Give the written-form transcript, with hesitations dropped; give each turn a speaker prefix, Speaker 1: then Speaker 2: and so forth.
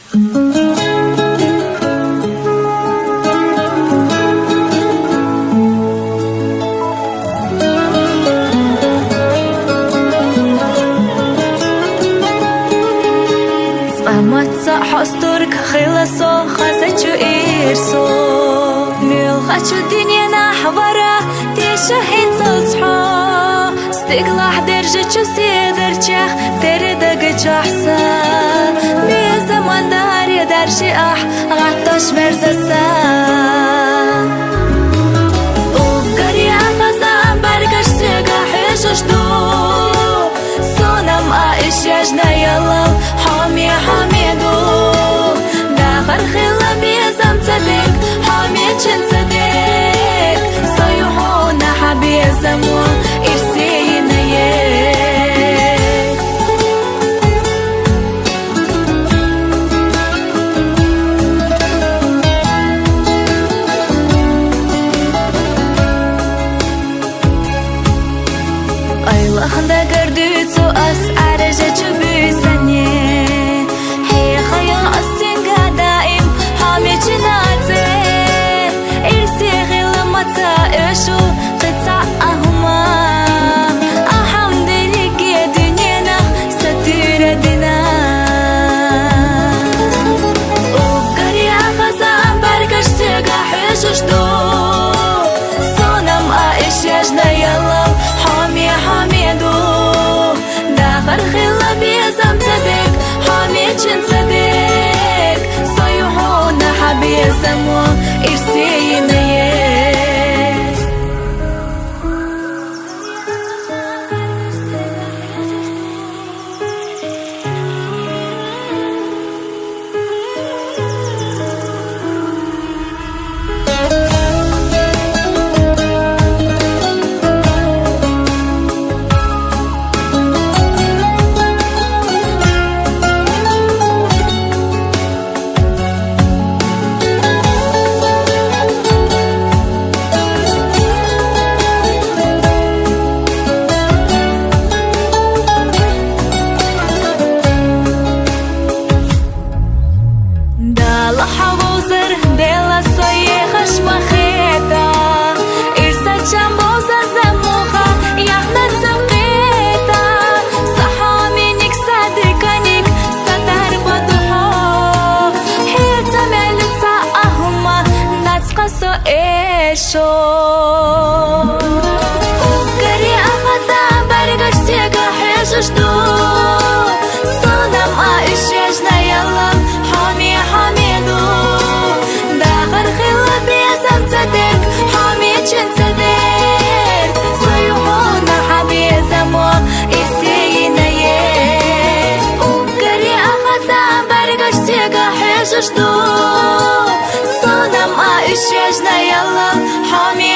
Speaker 1: Аматса хостурк хиласо хазачу ирсо мил хачу диньяна хвара тиша хицалцха стигла درجة شو سيدر جاح تردق جحسا بي زمان دار يدار شياح غطش مرزسا وقري عفزا برقش سيقا حيشش دو صونم آئش يجنا يلا حامي حاميدو داخل خلا بي زم صدق حامي چن صدق سيحونا حبي زمو إرسينا Ayla gördü tu as araca çubüsene Hey khaya asinga daim hami cinate Irsi ghilmata ishu qita ahma Ahamdilik ya dünyana satira dina Uqari afaza bargash siga hishush do Sonam aish yajna yalla حامي حاميدو داخل خلا بيزم صدق حامي چن صدق صيحونا حبي زمو إرسينا وقري أخذا برقش سيقا حيشش دو صدم آئش يجنا يلا حامي حاميدو داخل خلا بيزم صدق حامي چن صدق صيحونا حبي زمو إرسينا وقري أخذا برقش سيقا حيشش دو صدم آئش يجنا يلا حامي